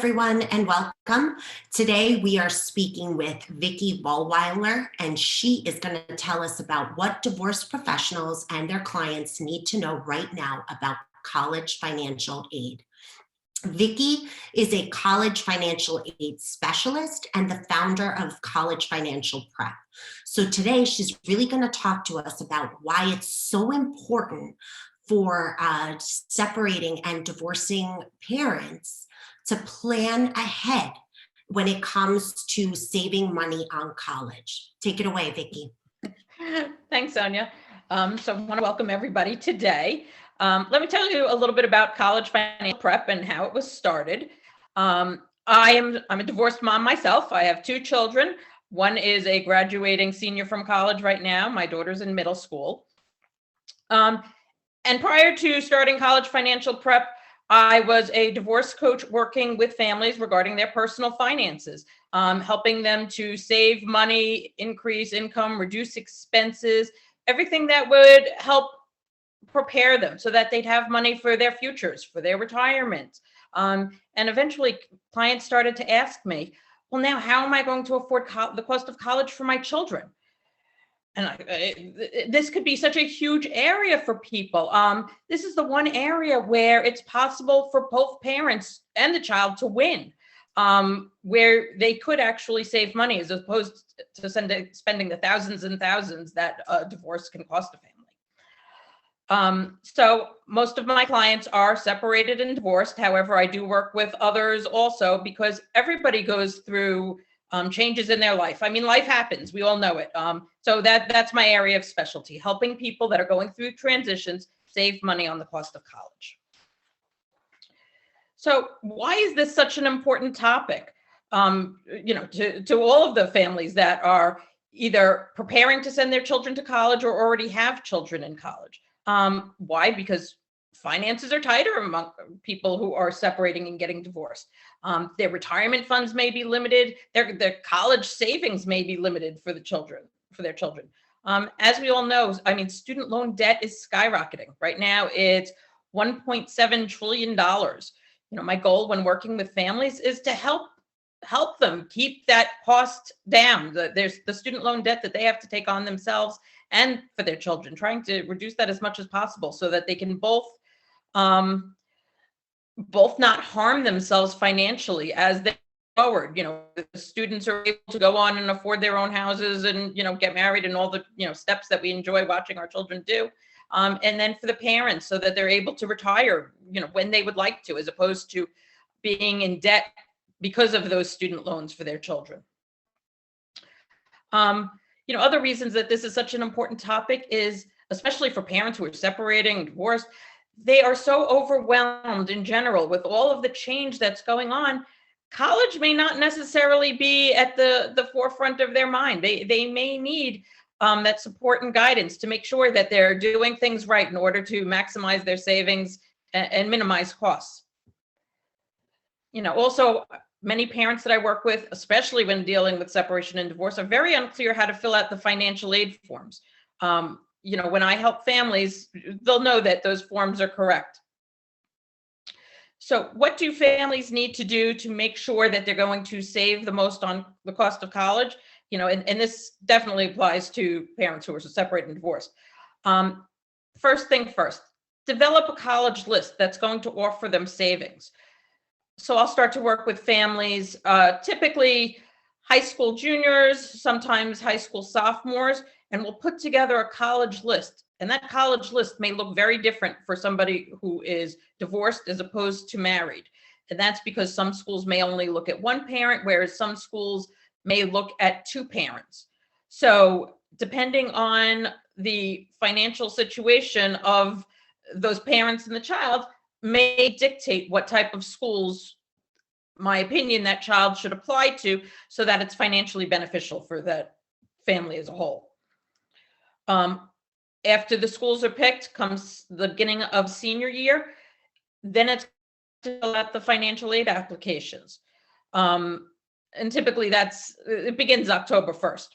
everyone, and welcome. Today, we are speaking with Vicki Vollweiler, and she is going to tell us about what divorce professionals and their clients need to know right now about college financial aid. Vicki is a college financial aid specialist and the founder of College Financial Prep. So today, she's really going to talk to us about why it's so important for separating and divorcing parents to plan ahead when it comes to saving money on college. Take it away, Vicki. Thanks, Sonia. So I want to welcome everybody today. Let me tell you a little bit about College Financial Prep and how it was started. I'm a divorced mom myself. I have two children. One is a graduating senior from college right now. My daughter's in middle school. And prior to starting College Financial Prep, I was a divorce coach working with families regarding their personal finances, helping them to save money, increase income, reduce expenses, everything that would help prepare them so that they'd have money for their futures, for their retirement. And eventually clients started to ask me, well, now how am I going to afford the cost of college for my children? And this could be such a huge area for people. This is the one area where it's possible for both parents and the child to win, where they could actually save money as opposed to spending the thousands and thousands that a divorce can cost a family. So most of my clients are separated and divorced. However, I do work with others also because everybody goes through changes in their life. I mean, life happens. We all know it. So that's my area of specialty, helping people that are going through transitions save money on the cost of college. So why is this such an important topic? To all of the families that are either preparing to send their children to college or already have children in college. Why? Because finances are tighter among people who are separating and getting divorced. Their retirement funds may be limited. Their college savings may be limited for their children. As we all know, I mean, student loan debt is skyrocketing. Right now, it's $1.7 trillion. My goal when working with families is to help them keep that cost down. There's the student loan debt that they have to take on themselves and for their children, trying to reduce that as much as possible so that they can both not harm themselves financially as they go forward. The students are able to go on and afford their own houses and, get married and all the, steps that we enjoy watching our children do. And then for the parents so that they're able to retire, when they would like to, as opposed to being in debt because of those student loans for their children. Other reasons that this is such an important topic is, especially for parents who are separating, divorced, they are so overwhelmed in general with all of the change that's going on. College may not necessarily be at the forefront of their mind. They may need that support and guidance to make sure that they're doing things right in order to maximize their savings and minimize costs. Also, many parents that I work with, especially when dealing with separation and divorce, are very unclear how to fill out the financial aid forms. When I help families, they'll know that those forms are correct. So what do families need to do to make sure that they're going to save the most on the cost of college? And this definitely applies to parents who are separated and divorced. First thing first, develop a college list that's going to offer them savings. So I'll start to work with families, typically high school juniors, sometimes high school sophomores, and we'll put together a college list. And that college list may look very different for somebody who is divorced as opposed to married. And that's because some schools may only look at one parent, whereas some schools may look at two parents. So depending on the financial situation of those parents and the child, may dictate what type of schools, my opinion, that child should apply to so that it's financially beneficial for that family as a whole. After the schools are picked comes the beginning of senior year, then it's to fill out the financial aid applications. And typically it begins October 1st.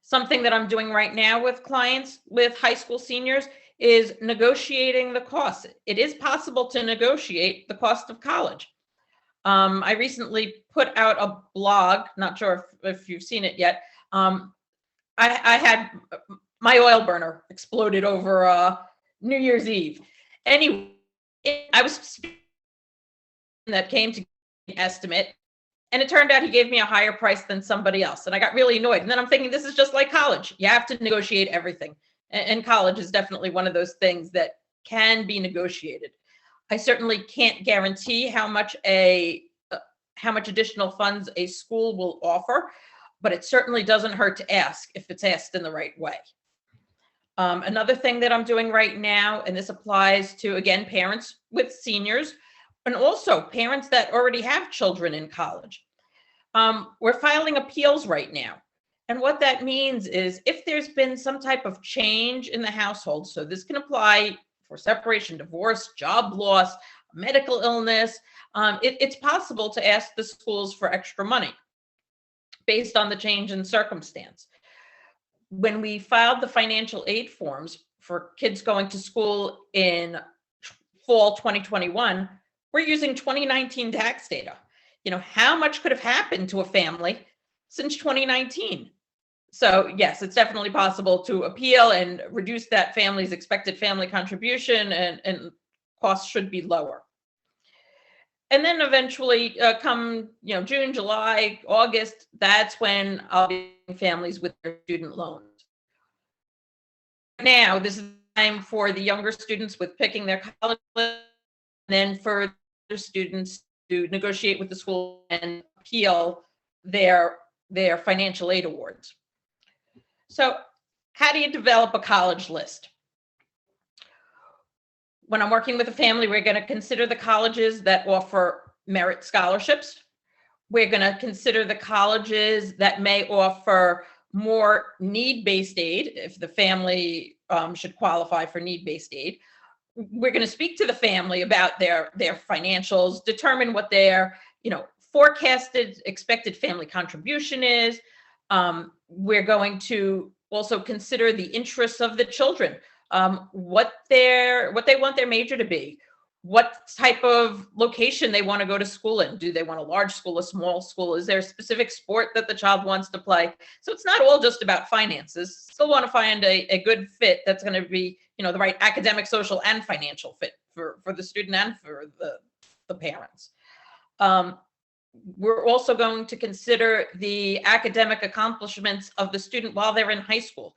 Something that I'm doing right now with clients with high school seniors is negotiating the cost. It is possible to negotiate the cost of college. I recently put out a blog, not sure if you've seen it yet. I had my oil burner exploded over New Year's Eve. Anyway, I was that came to an estimate, and it turned out he gave me a higher price than somebody else, and I got really annoyed. And then I'm thinking, this is just like college. You have to negotiate everything, and college is definitely one of those things that can be negotiated. I certainly can't guarantee how much additional funds a school will offer, but it certainly doesn't hurt to ask if it's asked in the right way. Another thing that I'm doing right now, and this applies to, again, parents with seniors, and also parents that already have children in college. We're filing appeals right now. And what that means is if there's been some type of change in the household, so this can apply for separation, divorce, job loss, medical illness, it's possible to ask the schools for extra money based on the change in circumstance. When we filed the financial aid forms for kids going to school in fall 2021, we're using 2019 tax data. How much could have happened to a family since 2019? So yes, it's definitely possible to appeal and reduce that family's expected family contribution, and costs should be lower. And then eventually come June, July, August, that's when I'll be families with their student loans. Now, this is the time for the younger students with picking their college list, and then for the students to negotiate with the school and appeal their financial aid awards. So how do you develop a college list? When I'm working with a family, we're going to consider the colleges that offer merit scholarships. We're going to consider the colleges that may offer more need-based aid, if the family should qualify for need-based aid. We're going to speak to the family about their financials, determine what their forecasted expected family contribution is. We're going to also consider the interests of the children, what they want their major to be, what type of location they want to go to school in. Do they want a large school, a small school? Is there a specific sport that the child wants to play? So it's not all just about finances. Still want to find a good fit that's going to be, the right academic, social, and financial fit for the student and for the parents. We're also going to consider the academic accomplishments of the student while they're in high school.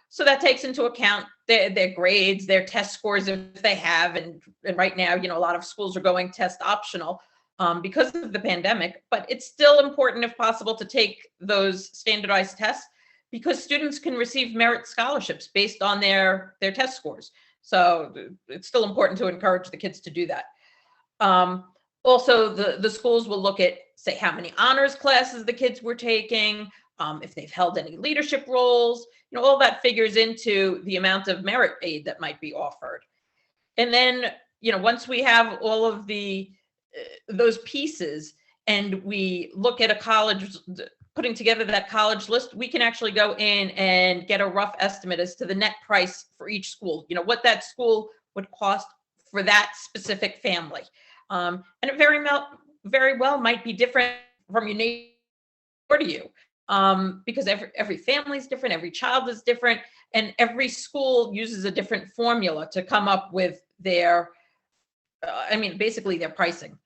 So that takes into account their grades, their test scores if they have, and right now, a lot of schools are going test optional because of the pandemic, but it's still important, if possible, to take those standardized tests because students can receive merit scholarships based on their test scores. So it's still important to encourage the kids to do that. Also, the schools will look at, say, how many honors classes the kids were taking, if they've held any leadership roles, all that figures into the amount of merit aid that might be offered. And then, once we have all of those pieces and we look at a college, putting together that college list, we can actually go in and get a rough estimate as to the net price for each school, what that school would cost for that specific family. And it very well might be different from your neighbor to you. Because every family is different, every child is different, and every school uses a different formula to come up with basically their pricing.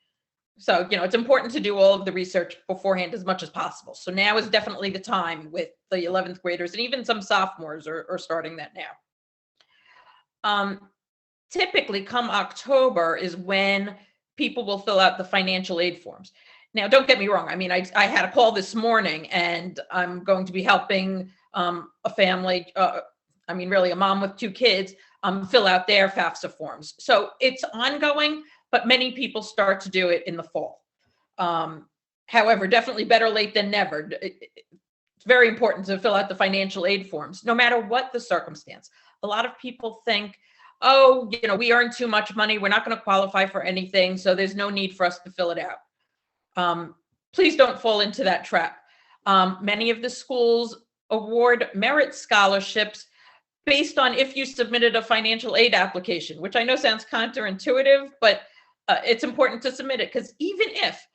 So, it's important to do all of the research beforehand as much as possible. So now is definitely the time with the 11th graders, and even some sophomores are starting that now. Typically, come October is when people will fill out the financial aid forms. Now, don't get me wrong. I had a call this morning, and I'm going to be helping a family, really a mom with 2 kids, fill out their FAFSA forms. So it's ongoing, but many people start to do it in the fall. However, definitely better late than never. It's very important to fill out the financial aid forms, no matter what the circumstance. A lot of people think, we earn too much money, we're not going to qualify for anything, so there's no need for us to fill it out. Please don't fall into that trap. Many of the schools award merit scholarships based on if you submitted a financial aid application, which I know sounds counterintuitive, but it's important to submit it, because even if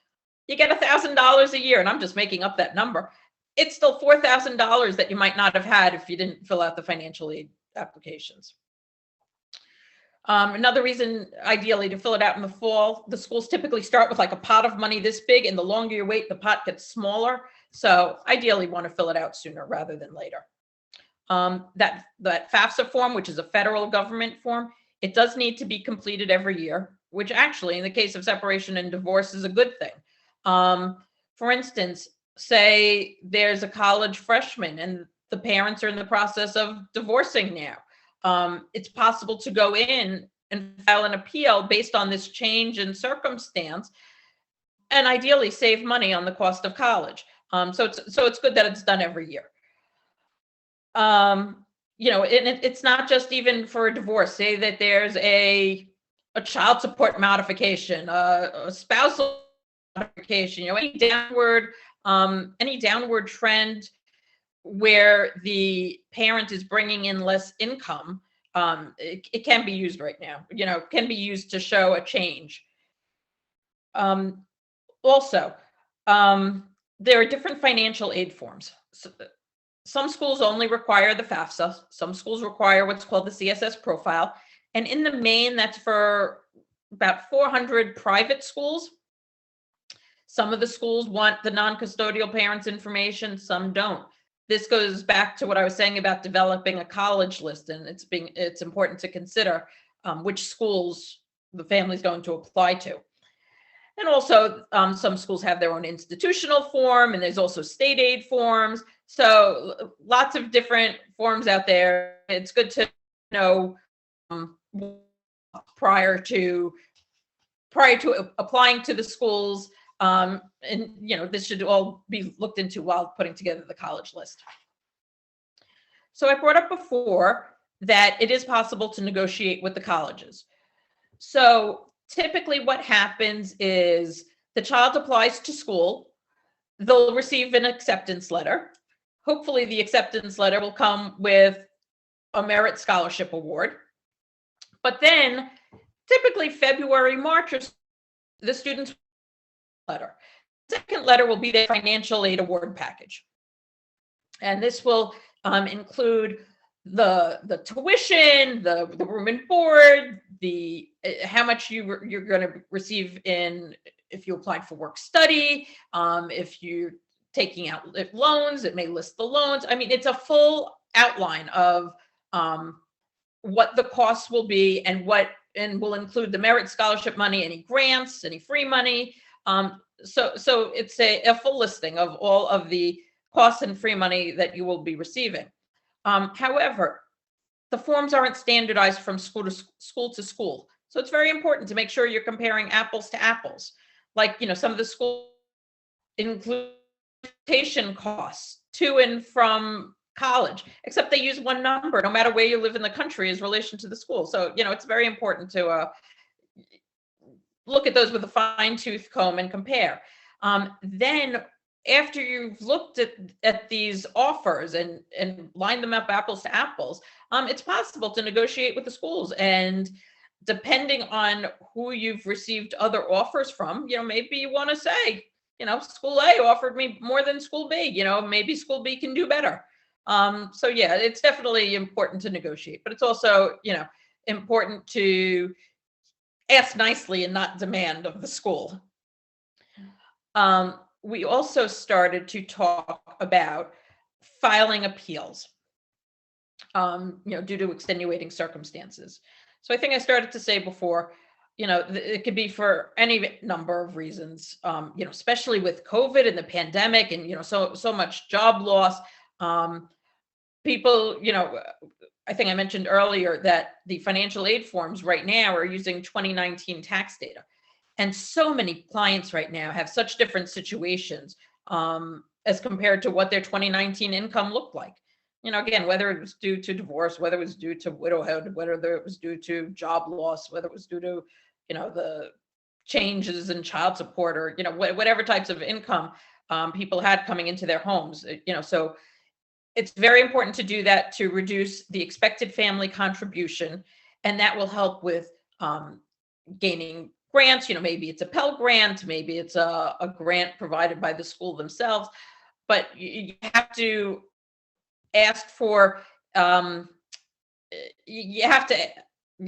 you get $1,000 a year, and I'm just making up that number. It's still $4,000 that you might not have had if you didn't fill out the financial aid applications. Another reason, ideally, to fill it out in the fall, the schools typically start with like a pot of money this big, and the longer you wait, the pot gets smaller. So ideally, want to fill it out sooner rather than later. That FAFSA form, which is a federal government form, it does need to be completed every year, which actually, in the case of separation and divorce, is a good thing. For instance, say there's a college freshman and the parents are in the process of divorcing now. It's possible to go in and file an appeal based on this change in circumstance, and ideally save money on the cost of college. So it's good that it's done every year. It's not just even for a divorce. Say that there's a child support modification, a spousal modification. Any downward trend where the parent is bringing in less income, it can be used right now. Can be used to show a change. Also, there are different financial aid forms. Some schools only require the FAFSA. Some schools require what's called the CSS profile. And in the main, that's for about 400 private schools. Some of the schools want the non-custodial parents' information, some don't. This goes back to what I was saying about developing a college list, and it's important to consider which schools the family's going to apply to. And also, some schools have their own institutional form, and there's also state aid forms. So lots of different forms out there. It's good to know prior to applying to the schools. And this should all be looked into while putting together the college list. So I brought up before that it is possible to negotiate with the colleges. So typically what happens is the child applies to school, they'll receive an acceptance letter. Hopefully the acceptance letter will come with a merit scholarship award. But then typically February, March, the students letter. The second letter will be their financial aid award package. And this will include the tuition, the room and board, the how much you're going to receive if you applied for work study, if you're taking out loans, it may list the loans. I mean, it's a full outline of what the costs will be and will include the merit scholarship money, any grants, any free money. So it's a full listing of all of the costs and free money that you will be receiving. However, the forms aren't standardized from school to school. So it's very important to make sure you're comparing apples to apples. Like, some of the schools include transportation costs to and from college, except they use one number, no matter where you live in the country, as relation to the school. So, it's very important to look at those with a fine-tooth comb and compare. Then after you've looked at these offers and lined them up apples to apples, it's possible to negotiate with the schools. And depending on who you've received other offers from, maybe you want to say, school A offered me more than school B, maybe school B can do better. So yeah, it's definitely important to negotiate, but it's also, important to ask nicely and not demand of the school. We also started to talk about filing appeals, due to extenuating circumstances. So I think I started to say before, it could be for any number of reasons, especially with COVID and the pandemic and, so much job loss. People, I think I mentioned earlier that the financial aid forms right now are using 2019 tax data. And so many clients right now have such different situations as compared to what their 2019 income looked like. Again, whether it was due to divorce, whether it was due to widowhood, whether it was due to job loss, whether it was due to, the changes in child support or, whatever types of income people had coming into their homes, so it's very important to do that to reduce the expected family contribution. And that will help with gaining grants, maybe it's a Pell Grant, maybe it's a grant provided by the school themselves, but you have to ask for, um, you have to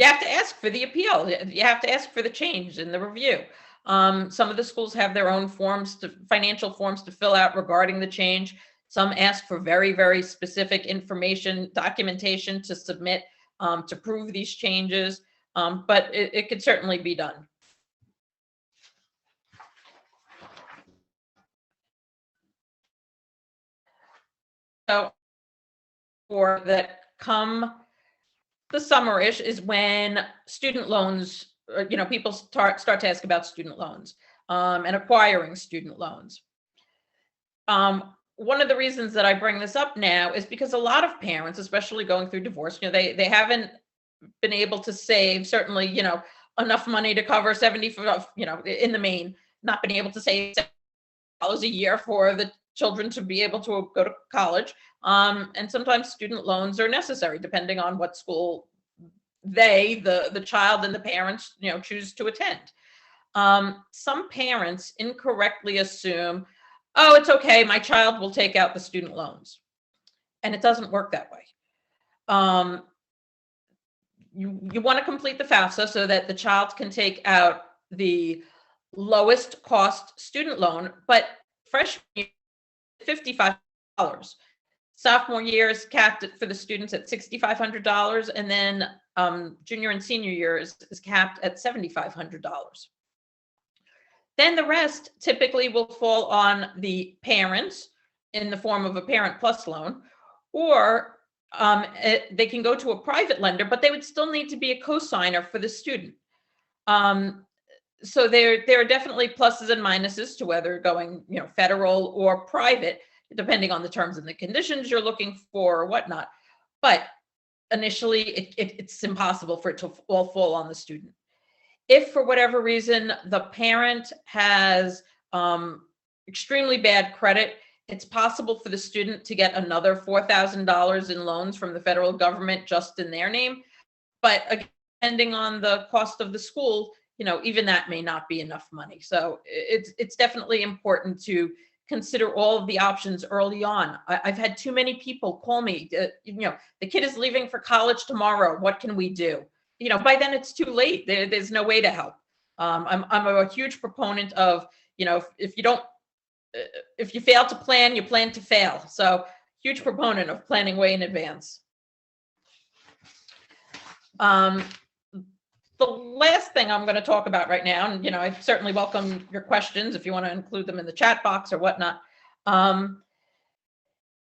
ask for the appeal. You have to ask for the change in the review. Some of the schools have their own financial forms to fill out regarding the change. Some ask for very, very specific information, documentation to submit to prove these changes, but it could certainly be done. So, for that come the summerish is when student loans, people start to ask about student loans and acquiring student loans. One of the reasons that I bring this up now is because a lot of parents, especially going through divorce, they haven't been able to save, certainly, enough money to cover 70, in the main, not been able to save $70 a year for the children to be able to go to college. And sometimes student loans are necessary depending on what school the child and the parents, choose to attend. Some parents incorrectly assume, oh, it's okay, my child will take out the student loans. And it doesn't work that way. You want to complete the FAFSA so that the child can take out the lowest cost student loan, but freshman year, $5,500. Sophomore year is capped for the students at $6,500, and then junior and senior year is capped at $7,500. Then the rest typically will fall on the parents in the form of a Parent Plus loan, or they can go to a private lender, but they would still need to be a cosigner for the student. So there are definitely pluses and minuses to whether going, federal or private, depending on the terms and the conditions you're looking for or whatnot. But initially, it's impossible for it to all fall on the student. If for whatever reason the parent has extremely bad credit, it's possible for the student to get another $4,000 in loans from the federal government just in their name. But again, depending on the cost of the school, even that may not be enough money. So it's definitely important to consider all of the options early on. I've had too many people call me, the kid is leaving for college tomorrow. What can we do? By then it's too late. There's no way to help. I'm a huge proponent of, if you fail to plan, you plan to fail. So huge proponent of planning way in advance. The last thing I'm going to talk about right now, and I certainly welcome your questions if you want to include them in the chat box or whatnot. The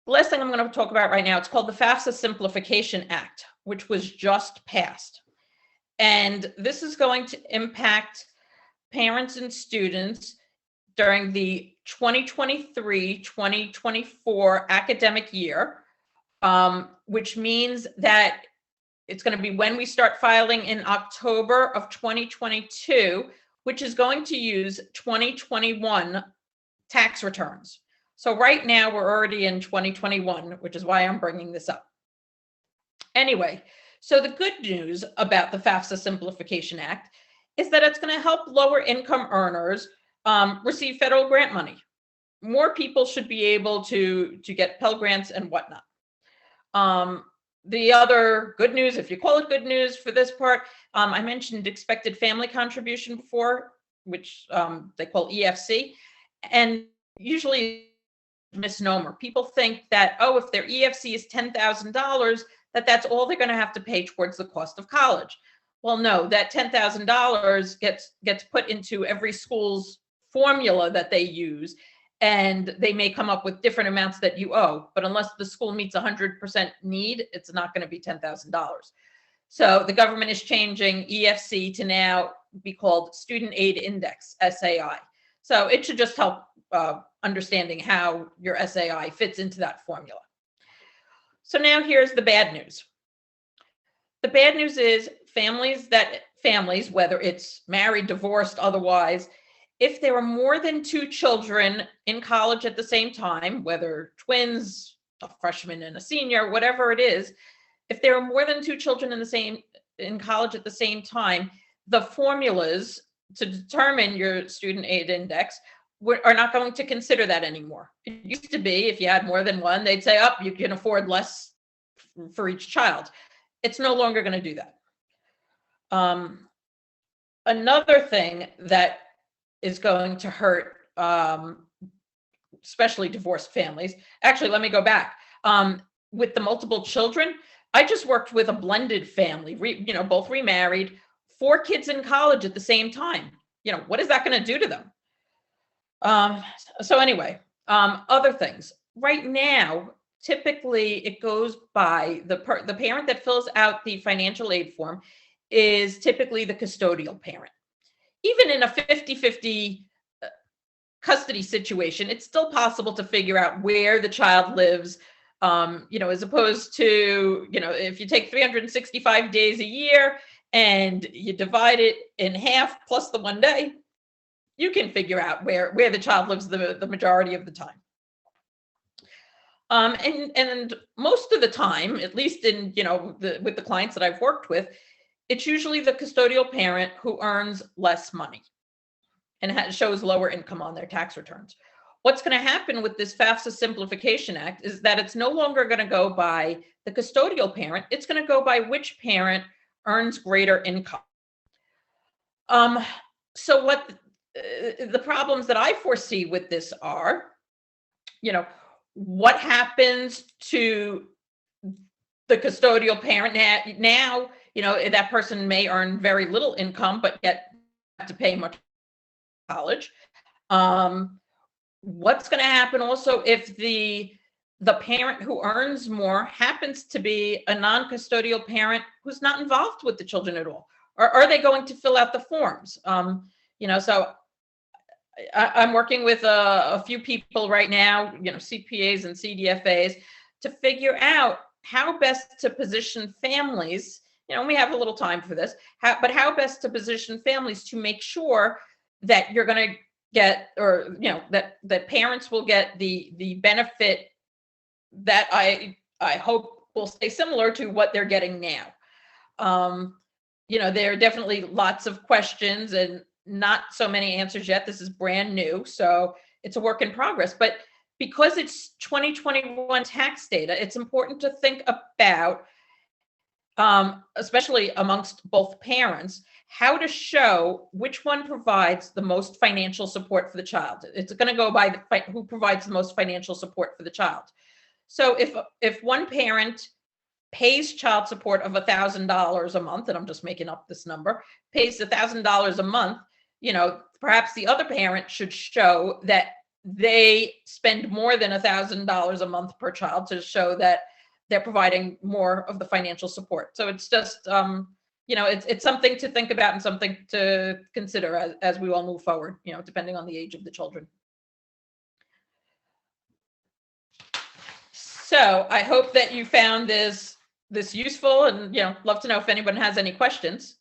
last thing I'm going to talk about right now, it's called the FAFSA Simplification Act, which was just passed. And this is going to impact parents and students during the 2023-2024 academic year, which means that it's going to be when we start filing in October of 2022, which is going to use 2021 tax returns. So right now we're already in 2021, which is why I'm bringing this up. Anyway, so the good news about the FAFSA Simplification Act is that it's going to help lower income earners receive federal grant money. More people should be able to get Pell Grants and whatnot. The other good news, if you call it good news for this part, I mentioned expected family contribution before, which they call EFC. And usually misnomer. People think that, oh, if their EFC is $10,000, that's all they're going to have to pay towards the cost of college. Well, no, that $10,000 gets put into every school's formula that they use, and they may come up with different amounts that you owe. But unless the school meets 100% need, it's not going to be $10,000. So the government is changing EFC to now be called Student Aid Index, SAI. So it should just help understanding how your SAI fits into that formula. So now here's the bad news. The bad news is families, whether it's married, divorced, otherwise, if there are more than 2 children in college at the same time, whether twins, a freshman and a senior, whatever it is, if there are more than 2 children in college at the same time, the formulas to determine your student aid index are not going to consider that anymore. It used to be if you had more than one, they'd say, you can afford less for each child. It's no longer going to do that. Another thing that is going to hurt, especially divorced families. Actually, let me go back. With the multiple children, I just worked with a blended family, both remarried, 4 kids in college at the same time. What is that going to do to them? So anyway, other things. Right now, typically it goes by the parent that fills out the financial aid form is typically the custodial parent. Even in a 50-50 custody situation, it's still possible to figure out where the child lives, as opposed to, if you take 365 days a year and you divide it in half plus the 1 day, you can figure out where the child lives the majority of the time. And most of the time, at least in, with the clients that I've worked with, it's usually the custodial parent who earns less money and shows lower income on their tax returns. What's going to happen with this FAFSA Simplification Act is that it's no longer going to go by the custodial parent. It's going to go by which parent earns greater income. So what the problems that I foresee with this are, what happens to the custodial parent now, that person may earn very little income, but yet have to pay much college. What's going to happen also if the parent who earns more happens to be a non-custodial parent who's not involved with the children at all? Or are they going to fill out the forms? So I'm working with a few people right now, CPAs and CDFAs, to figure out how best to position families. We have a little time for this, but how best to position families to make sure that you're going to get, or that parents will get the benefit that I hope will stay similar to what they're getting now. There are definitely lots of questions and not so many answers yet. This is brand new, so it's a work in progress. But because it's 2021 tax data, it's important to think about, especially amongst both parents, how to show which one provides the most financial support for the child. It's going to go by who provides the most financial support for the child. So if one parent pays child support of $1,000 a month, and I'm just making up this number, pays $1,000 a month, perhaps the other parent should show that they spend more than $1,000 a month per child to show that they're providing more of the financial support. So it's just, it's something to think about and something to consider as we all move forward, depending on the age of the children. So I hope that you found this useful, and love to know if anyone has any questions.